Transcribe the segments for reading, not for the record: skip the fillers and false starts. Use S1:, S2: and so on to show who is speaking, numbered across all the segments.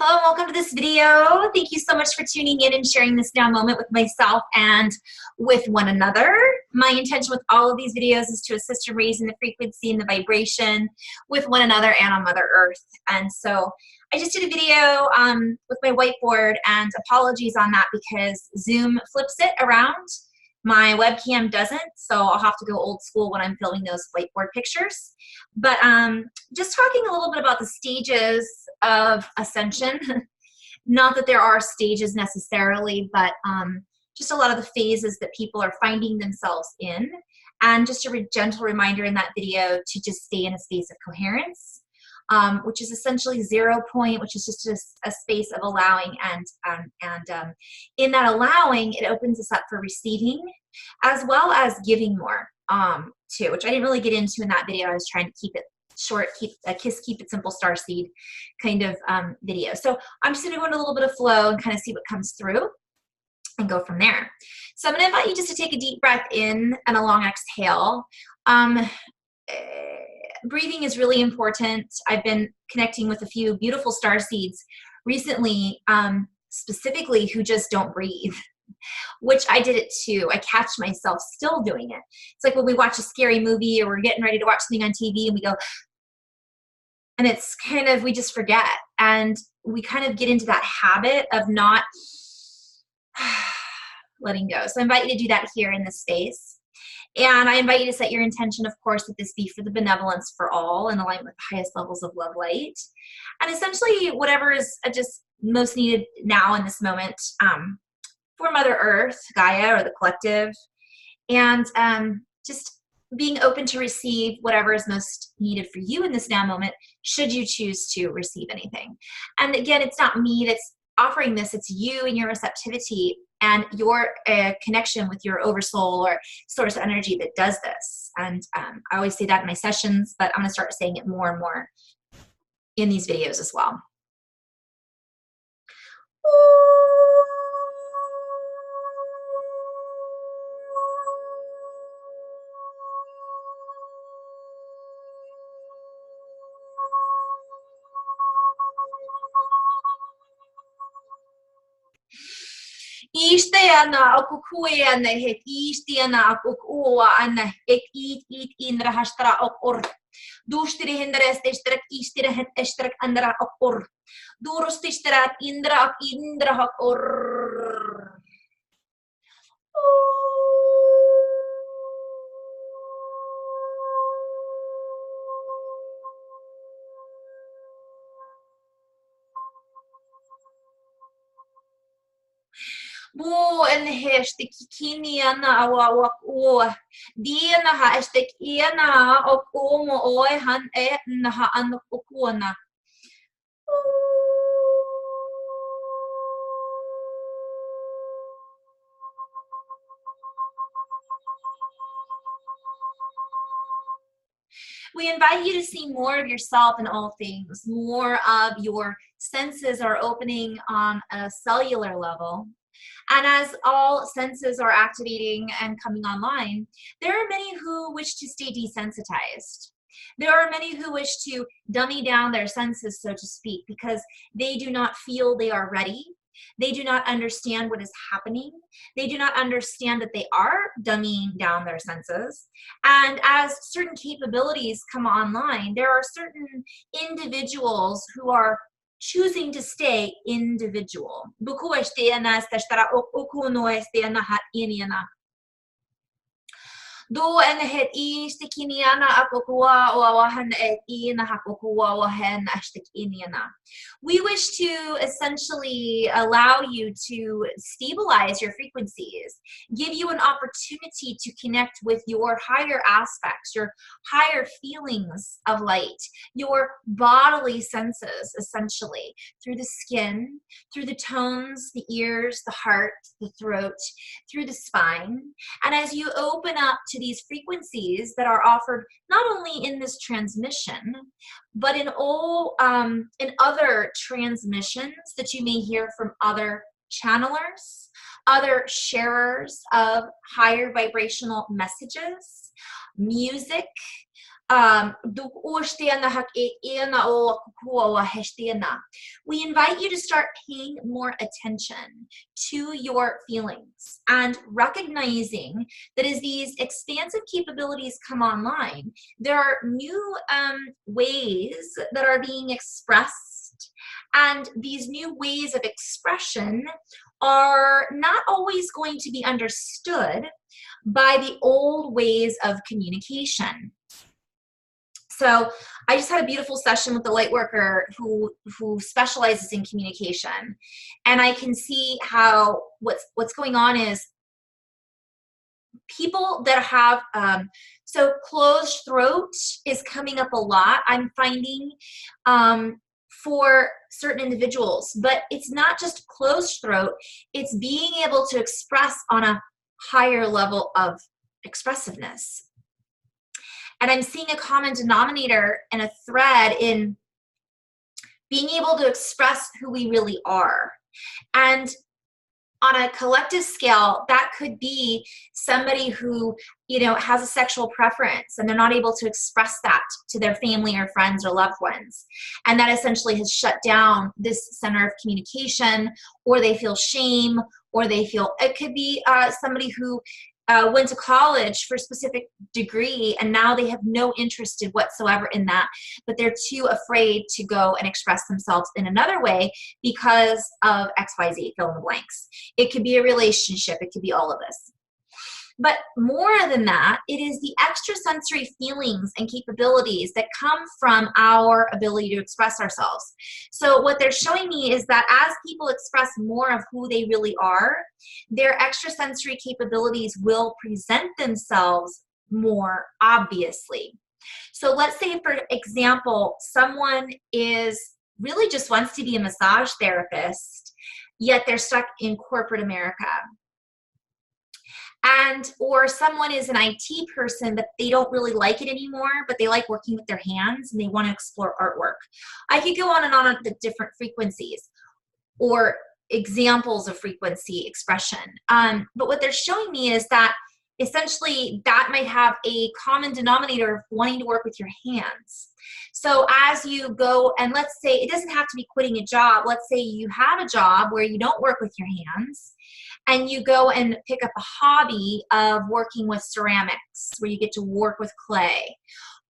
S1: Hello, and welcome to this video. Thank you so much for tuning in and sharing this now moment with myself and with one another. My intention with all of these videos is to assist in raising the frequency and the vibration with one another and on Mother Earth. And so I just did a video with my whiteboard, and apologies on that because Zoom flips it around. My webcam doesn't, so I'll have to go old school when I'm filming those whiteboard pictures. But just talking a little bit about the stages of ascension. Not that there are stages necessarily, but just a lot of the phases that people are finding themselves in. And just a gentle reminder in that video to just stay in a space of coherence, which is essentially 0 point, which is just a space of allowing. And in that allowing, it opens us up for receiving as well as giving more too, which I didn't really get into in that video. I was trying to keep it short, keep it simple, starseed kind of video. So I'm just going to go into a little bit of flow and kind of see what comes through and go from there. So I'm going to invite you just to take a deep breath in and a long exhale. Breathing is really important. I've been connecting with a few beautiful starseeds recently, specifically who just don't breathe, which I did it too. I catch myself still doing it. It's like when we watch a scary movie or we're getting ready to watch something on TV and we go, and it's kind of, we just forget. And we kind of get into that habit of not letting go. So I invite you to do that here in this space. And I invite you to set your intention, of course, that this be for the benevolence for all and align with the highest levels of love light. And essentially whatever is just most needed now in this moment for Mother Earth, Gaia, or the collective. And just being open to receive whatever is most needed for you in this now moment, should you choose to receive anything. And again, it's not me that's offering this, it's you and your receptivity and your connection with your oversoul or source energy that does this. And I always say that in my sessions, but I'm gonna start saying it more and more in these videos as well. Isteana okukuiana het istiana okukuana ek eat indra hastra okor. Dustri hindres estrak istira het estrak andra okor. Durustistrat indra okor. Bu en hashtag kiniana awak o diana hashtag iana ok omo oi han naha an okona. We invite you to see more of yourself in all things. More of your senses are opening on a cellular level. And as all senses are activating and coming online, there are many who wish to stay desensitized. There are many who wish to dummy down their senses, so to speak, because they do not feel they are ready. They do not understand what is happening. They do not understand that they are dumbing down their senses. And as certain capabilities come online, there are certain individuals who are choosing to stay individual. Do en het eerste kiniana akokua wahan et ina hakokua wahan ashtik iniana. We wish to essentially allow you to stabilize your frequencies, give you an opportunity to connect with your higher aspects, your higher feelings of light, your bodily senses, essentially, through the skin, through the tones, the ears, the heart, the throat, through the spine. And as you open up to these frequencies that are offered not only in this transmission, but in all in other transmissions that you may hear from other channelers, other sharers of higher vibrational messages, music, we invite you to start paying more attention to your feelings and recognizing that as these expansive capabilities come online, there are new ways that are being expressed, and these new ways of expression are not always going to be understood by the old ways of communication. So I just had a beautiful session with a light worker who specializes in communication, and I can see how what's going on is people that have so closed throat is coming up a lot, I'm finding, for certain individuals. But it's not just closed throat, it's being able to express on a higher level of expressiveness. And I'm seeing a common denominator and a thread in being able to express who we really are. And on a collective scale, that could be somebody who, has a sexual preference and they're not able to express that to their family or friends or loved ones. And that essentially has shut down this center of communication, or they feel shame, or it could be somebody who went to college for a specific degree and now they have no interest whatsoever in that, but they're too afraid to go and express themselves in another way because of XYZ, fill in the blanks. It could be a relationship, it could be all of this. But more than that, it is the extrasensory feelings and capabilities that come from our ability to express ourselves. So what they're showing me is that as people express more of who they really are, their extrasensory capabilities will present themselves more obviously. So let's say, for example, someone really just wants to be a massage therapist, yet they're stuck in corporate America. Or someone is an IT person, but they don't really like it anymore, but they like working with their hands and they want to explore artwork. I could go on the different frequencies or examples of frequency expression. But what they're showing me is that essentially that might have a common denominator of wanting to work with your hands. So as you go, and let's say it doesn't have to be quitting a job. Let's say you have a job where you don't work with your hands, and you go and pick up a hobby of working with ceramics where you get to work with clay,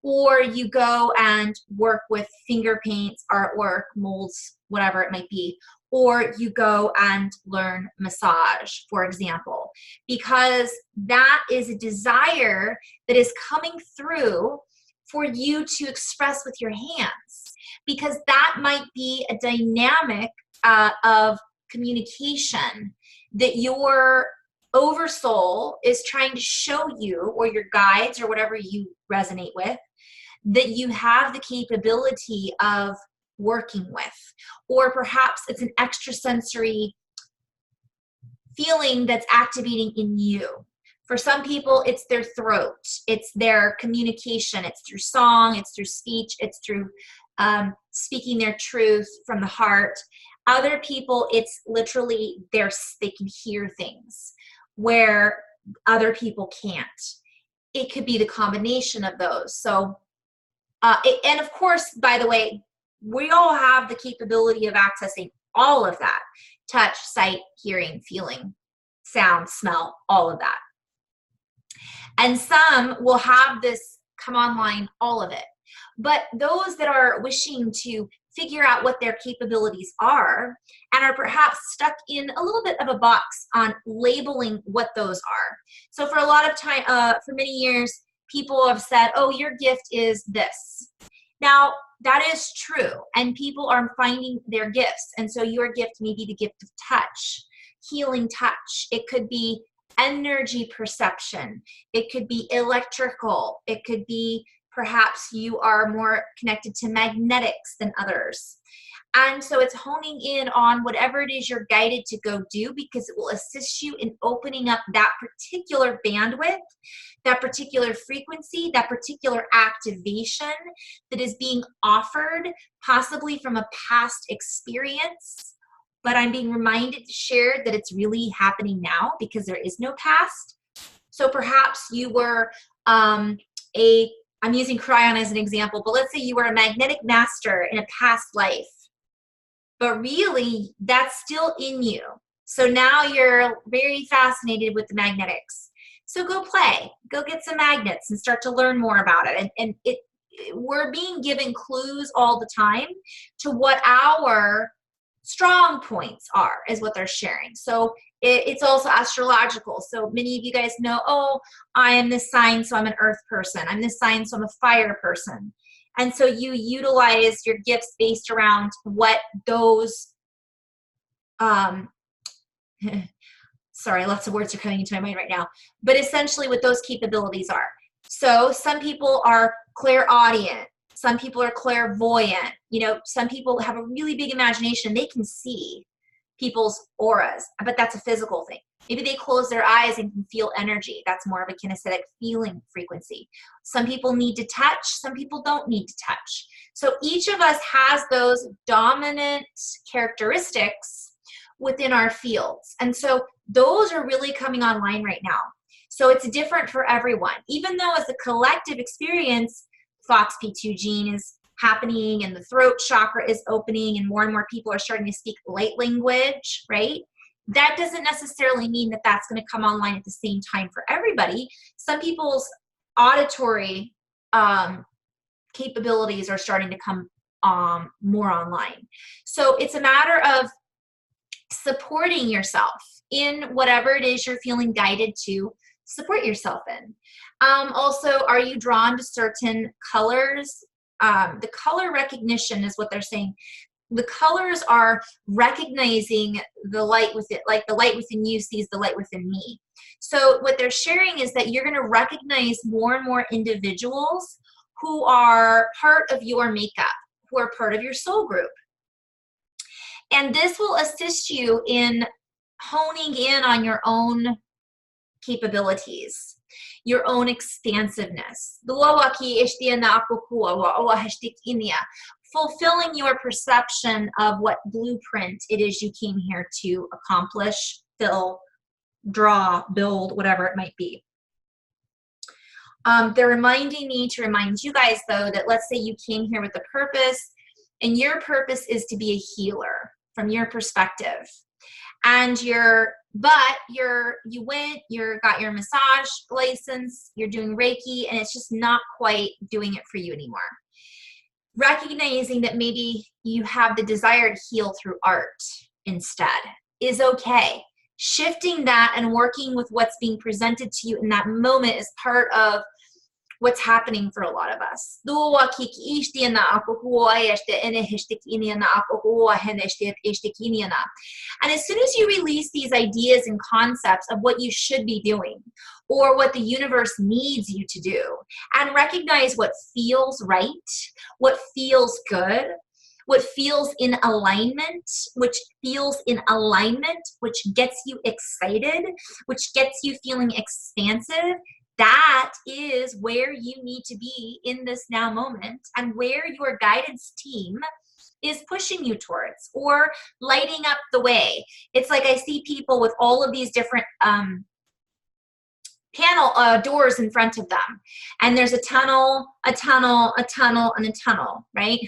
S1: or you go and work with finger paints, artwork, molds, whatever it might be, or you go and learn massage, for example, because that is a desire that is coming through for you to express with your hands, because that might be a dynamic of communication that your oversoul is trying to show you, or your guides, or whatever you resonate with, that you have the capability of working with. Or perhaps it's an extrasensory feeling that's activating in you. For some people, it's their throat, it's their communication, it's through song, it's through speech, it's through speaking their truth from the heart. Other people, it's literally they can hear things where other people can't. It could be the combination of those. So, and of course, by the way, we all have the capability of accessing all of that: touch, sight, hearing, feeling, sound, smell, all of that. And some will have this come online, all of it. But those that are wishing to figure out what their capabilities are and are perhaps stuck in a little bit of a box on labeling what those are. So for a lot of time, for many years, people have said, oh, your gift is this. Now, that is true, and people are finding their gifts. And so your gift may be the gift of touch, healing touch. It could be energy perception. It could be electrical. It could be perhaps you are more connected to magnetics than others. And so it's honing in on whatever it is you're guided to go do, because it will assist you in opening up that particular bandwidth, that particular frequency, that particular activation that is being offered, possibly from a past experience. But I'm being reminded to share that it's really happening now, because there is no past. So perhaps you were a I'm using Cryon as an example, but let's say you were a magnetic master in a past life, but really that's still in you. So now you're very fascinated with the magnetics. So go play, go get some magnets and start to learn more about it. And we're being given clues all the time to what our strong points are, is what they're sharing. So it's also astrological. So many of you guys know, oh, I am this sign, so I'm an earth person. I'm this sign, so I'm a fire person. And so you utilize your gifts based around what those, sorry, lots of words are coming into my mind right now, but essentially what those capabilities are. So some people are clairaudient. Some people are clairvoyant. You know, some people have a really big imagination. They can see people's auras, but that's a physical thing. Maybe they close their eyes and can feel energy. That's more of a kinesthetic feeling frequency. Some people need to touch. Some people don't need to touch. So each of us has those dominant characteristics within our fields. And so those are really coming online right now. So it's different for everyone. Even though as a collective experience, FOXP2 gene is happening and the throat chakra is opening and more people are starting to speak light language, right? That doesn't necessarily mean that that's going to come online at the same time for everybody. Some people's auditory capabilities are starting to come more online. So it's a matter of supporting yourself in whatever it is you're feeling guided to support yourself in. Also, are you drawn to certain colors? The color recognition is what they're saying. The colors are recognizing the light within, like the light within you sees the light within me. So what they're sharing is that you're going to recognize more and more individuals who are part of your makeup, who are part of your soul group. And this will assist you in honing in on your own capabilities, your own expansiveness. Fulfilling your perception of what blueprint it is you came here to accomplish, fill, draw, build, whatever it might be. They're reminding me to remind you guys, though, that let's say you came here with a purpose, and your purpose is to be a healer from your perspective. And you got your massage license, you're doing Reiki, and it's just not quite doing it for you anymore. Recognizing that maybe you have the desire to heal through art instead is okay. Shifting that and working with what's being presented to you in that moment is part of what's happening for a lot of us. And as soon as you release these ideas and concepts of what you should be doing or what the universe needs you to do, and recognize what feels right, what feels good, what feels in alignment, which gets you excited, which gets you feeling expansive, that is where you need to be in this now moment and where your guidance team is pushing you towards or lighting up the way. It's like I see people with all of these different doors in front of them, and there's a tunnel, and a tunnel, right?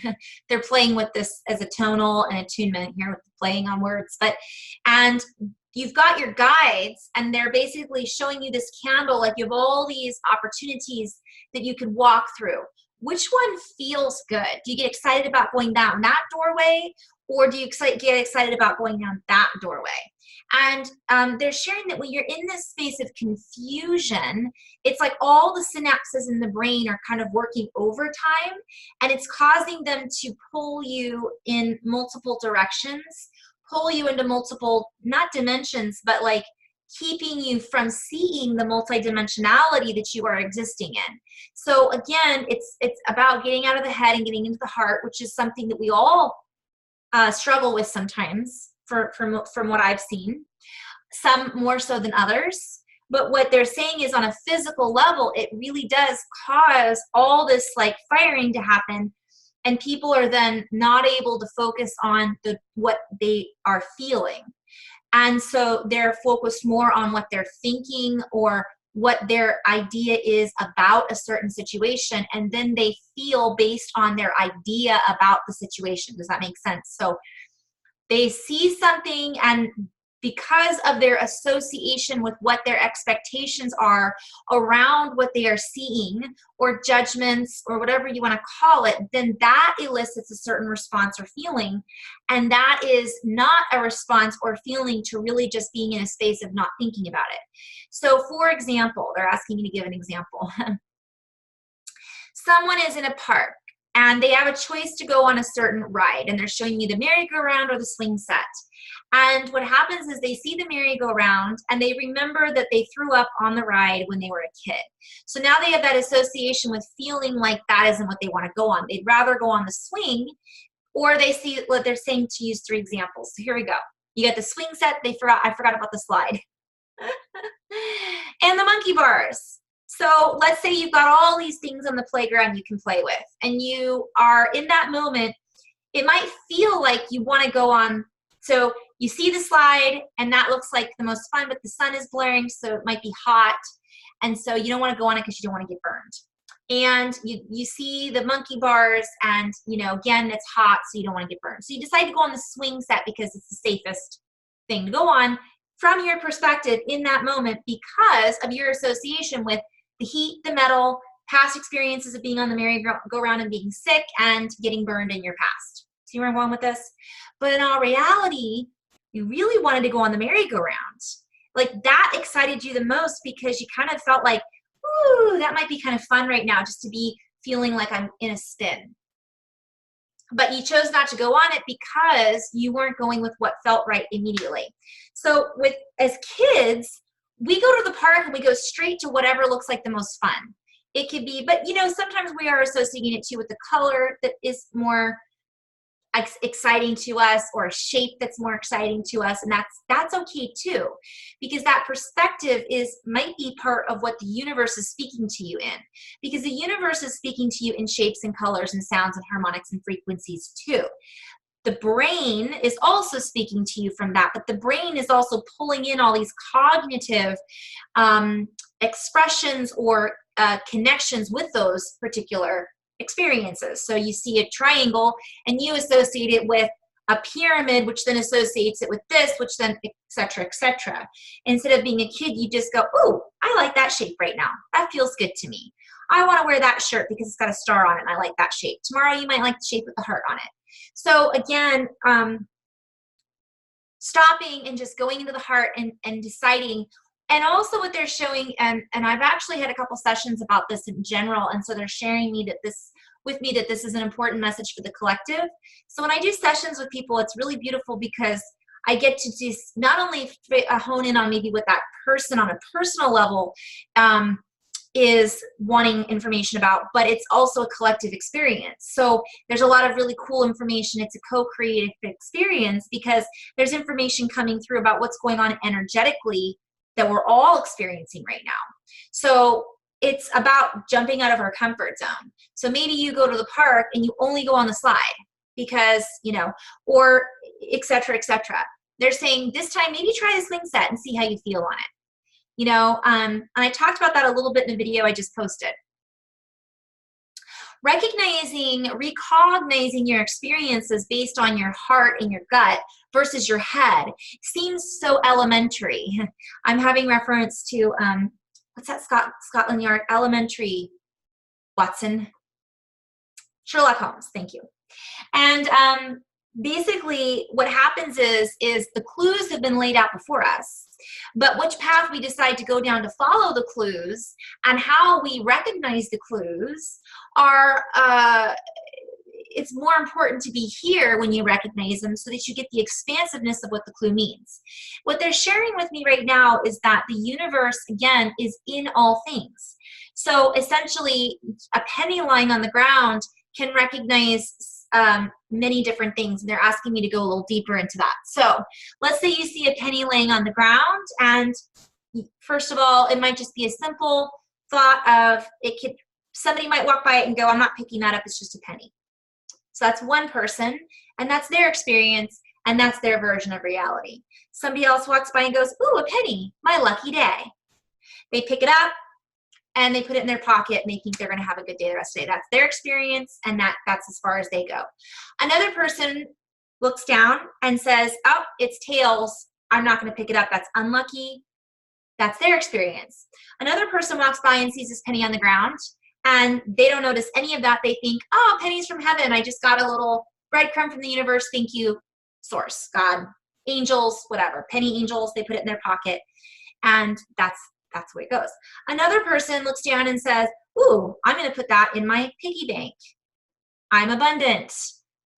S1: They're playing with this as a tonal and attunement here with playing on words, and you've got your guides, and they're basically showing you this candle, like you have all these opportunities that you could walk through. Which one feels good? Do you get excited about going down that doorway, or do you get excited about going down that doorway? And they're sharing that when you're in this space of confusion, it's like all the synapses in the brain are kind of working overtime, and it's causing them to pull you in multiple directions, pull you into multiple, not dimensions, but like keeping you from seeing the multidimensionality that you are existing in. So again, it's about getting out of the head and getting into the heart, which is something that we all struggle with sometimes from what I've seen, some more so than others. But what they're saying is on a physical level, it really does cause all this like firing to happen. And people are then not able to focus on what they are feeling. And so they're focused more on what they're thinking or what their idea is about a certain situation, and then they feel based on their idea about the situation. Does that make sense? So they see something, and because of their association with what their expectations are around what they are seeing, or judgments, or whatever you want to call it, then that elicits a certain response or feeling. And that is not a response or feeling to really just being in a space of not thinking about it. So for example, they're asking me to give an example. Someone is in a park and they have a choice to go on a certain ride, and they're showing you the merry-go-round or the swing set. And what happens is they see the merry-go-round and they remember that they threw up on the ride when they were a kid. So now they have that association with feeling like that isn't what they want to go on. They'd rather go on the swing, or they see what they're saying, to use 3 examples. So here we go. You got the swing set, I forgot about the slide. And the monkey bars. So let's say you've got all these things on the playground you can play with, and you are in that moment. It might feel like you want to go on. So you see the slide, and that looks like the most fun, but the sun is blaring, so it might be hot. And so you don't want to go on it because you don't want to get burned. And you see the monkey bars, and, you know, again, it's hot, so you don't want to get burned. So you decide to go on the swing set because it's the safest thing to go on from your perspective in that moment, because of your association with the heat, the metal, past experiences of being on the merry-go-round and being sick and getting burned in your past. See where I'm going with this? But in all reality, you really wanted to go on the merry-go-round. Like, that excited you the most because you kind of felt like, ooh, that might be kind of fun right now, just to be feeling like I'm in a spin. But you chose not to go on it because you weren't going with what felt right immediately. So as kids, we go to the park and we go straight to whatever looks like the most fun. It could be, but you know, sometimes we are associating it too with the color that is more exciting to us, or a shape that's more exciting to us, and that's okay too, because that perspective might be part of what the universe is speaking to you in, because the universe is speaking to you in shapes and colors and sounds and harmonics and frequencies too. The brain is also speaking to you from that, but the brain is also pulling in all these cognitive expressions or connections with those particular experiences. So you see a triangle and you associate it with a pyramid, which then associates it with this, which then et cetera, Instead of being a kid, you just go, ooh, I like that shape right now. That feels good to me. I want to wear that shirt because it's got a star on it and I like that shape. Tomorrow you might like the shape with the heart on it. So again, stopping and just going into the heart and deciding. And also what they're showing, and I've actually had a couple sessions about this in general, and so they're sharing with me that this is an important message for the collective. So when I do sessions with people, it's really beautiful because I get to just not only hone in on maybe what that person on a personal level is wanting information about, but it's also a collective experience. So there's a lot of really cool information. It's a co-creative experience because there's information coming through about what's going on energetically that we're all experiencing right now. So it's about jumping out of our comfort zone. So maybe you go to the park and you only go on the slide because, you know, or et cetera, et cetera. They're saying this time, maybe try the swing set and see how you feel on it. You know, and I talked about that a little bit in a video I just posted. Recognizing your experiences based on your heart and your gut versus your head seems so elementary. I'm having reference to, what's that Scotland Yard? Elementary, Watson? Sherlock Holmes, thank you. And basically what happens is the clues have been laid out before us, but which path we decide to go down to follow the clues and how we recognize the clues are, it's more important to be here when you recognize them so that you get the expansiveness of what the clue means. What they're sharing with me right now is that the universe, again, is in all things. So essentially, a penny lying on the ground can recognize many different things, and they're asking me to go a little deeper into that. So let's say you see a penny laying on the ground, and first of all, it might just be a simple thought of somebody might walk by it and go, I'm not picking that up, it's just a penny. So that's one person, and that's their experience, and that's their version of reality. Somebody else walks by and goes, ooh, a penny, my lucky day. They pick it up and they put it in their pocket and they think they're going to have a good day the rest of the day. That's their experience, and that's as far as they go. Another person looks down and says, oh, it's tails. I'm not going to pick it up. That's unlucky. That's their experience. Another person walks by and sees this penny on the ground, and they don't notice any of that. They think, oh, pennies from heaven. I just got a little breadcrumb from the universe. Thank you, source, God, angels, whatever. Penny angels, they put it in their pocket, and that's the way it goes. Another person looks down and says, ooh, I'm going to put that in my piggy bank. I'm abundant.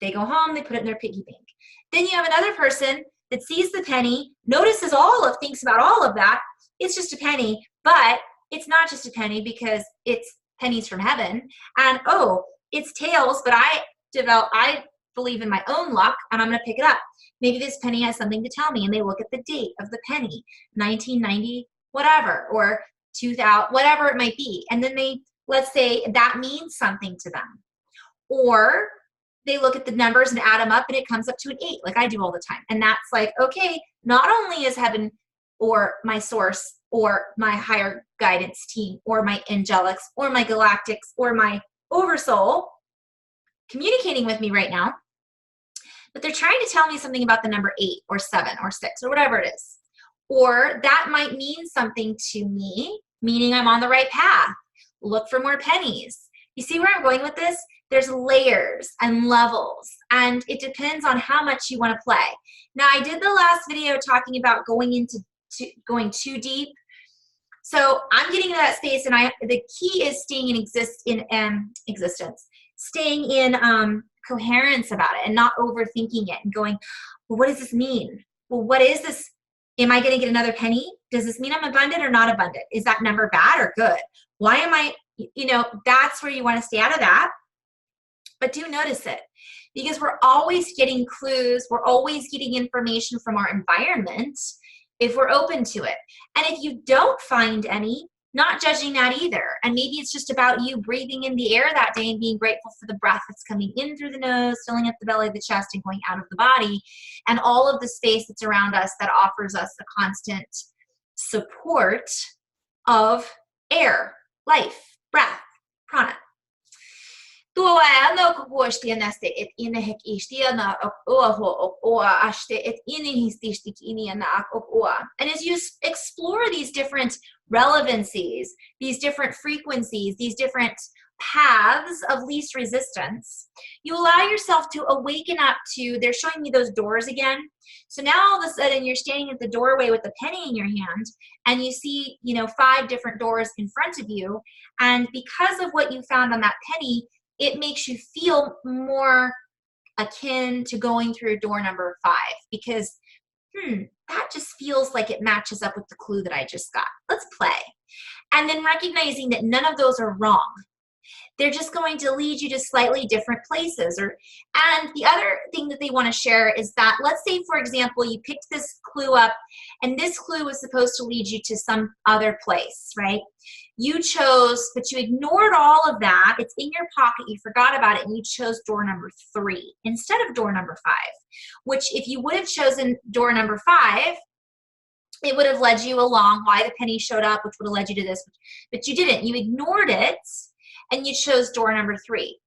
S1: They go home, they put it in their piggy bank. Then you have another person that sees the penny, notices thinks about all of that. It's just a penny, but it's not just a penny because it's pennies from heaven. And oh, it's tails, but I believe in my own luck, and I'm going to pick it up. Maybe this penny has something to tell me, and they look at the date of the penny, 1990, whatever, or 2000, whatever it might be. And then let's say that means something to them. Or they look at the numbers and add them up, and it comes up to an 8, like I do all the time. And that's like, okay, not only is heaven or my source or my higher guidance team or my angelics or my galactics or my oversoul communicating with me right now, but they're trying to tell me something about the number 8 or 7 or 6 or whatever it is. Or that might mean something to me, meaning I'm on the right path. Look for more pennies. You see where I'm going with this? There's layers and levels, and it depends on how much you want to play. Now, I did the last video talking about going too deep. So I'm getting to that space, and the key is staying in existence, staying in coherence about it, and not overthinking it and going, well, what does this mean? Well, what is this? Am I going to get another penny? Does this mean I'm abundant or not abundant? Is that number bad or good? Why am I, that's where you want to stay out of that. But do notice it, because we're always getting clues. We're always getting information from our environment if we're open to it. And if you don't find any, not judging that either. And maybe it's just about you breathing in the air that day and being grateful for the breath that's coming in through the nose, filling up the belly, the chest, and going out of the body, and all of the space that's around us that offers us the constant support of air, life, breath, prana. And as you explore these different relevancies, these different frequencies, these different paths of least resistance, you allow yourself to awaken up to, they're showing me those doors again. So now all of a sudden you're standing at the doorway with the penny in your hand, and you see, 5 different doors in front of you. And because of what you found on that penny, it makes you feel more akin to going through door number 5, because that just feels like it matches up with the clue that I just got. Let's play. And then recognizing that none of those are wrong. They're just going to lead you to slightly different places. And the other thing that they want to share is that, let's say, for example, you picked this clue up, and this clue was supposed to lead you to some other place, right? You chose, but you ignored all of that. It's in your pocket. You forgot about it, and you chose door number 3 instead of door number 5, which if you would have chosen door number 5, it would have led you along why the penny showed up, which would have led you to this, but you didn't. You ignored it, and you chose door number 3.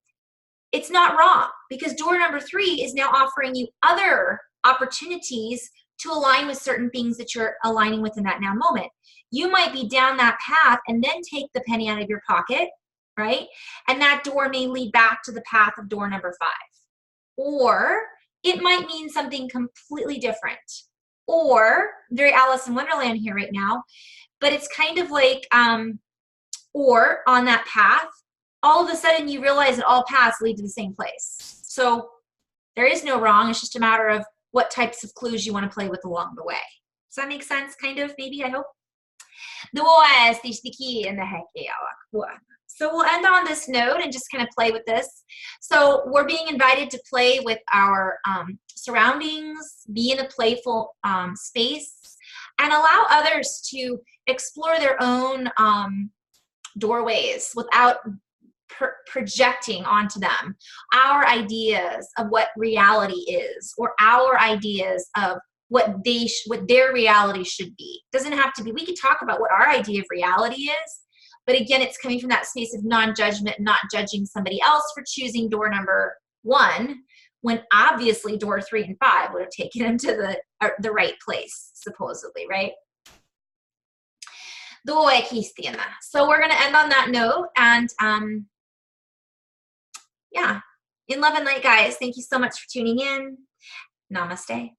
S1: It's not wrong, because door number 3 is now offering you other opportunities to align with certain things that you're aligning with in that now moment. You might be down that path and then take the penny out of your pocket, right? And that door may lead back to the path of door number 5. Or it might mean something completely different. Or, very Alice in Wonderland here right now, but it's kind of like, or on that path, all of a sudden you realize that all paths lead to the same place. So there is no wrong. It's just a matter of what types of clues you want to play with along the way. Does that make sense? Kind of, maybe, I hope. So we'll end on this note and just kind of play with this. So we're being invited to play with our surroundings, be in a playful space, and allow others to explore their own doorways without projecting onto them our ideas of what reality is, or our ideas of what their reality should be. Doesn't have to be, we could talk about what our idea of reality is, but again, it's coming from that space of non-judgment, not judging somebody else for choosing door number 1, when obviously door 3 and 5 would have taken him to the right place, supposedly, right? So we're going to end on that note, and yeah, in love and light, guys. Thank you so much for tuning in. Namaste.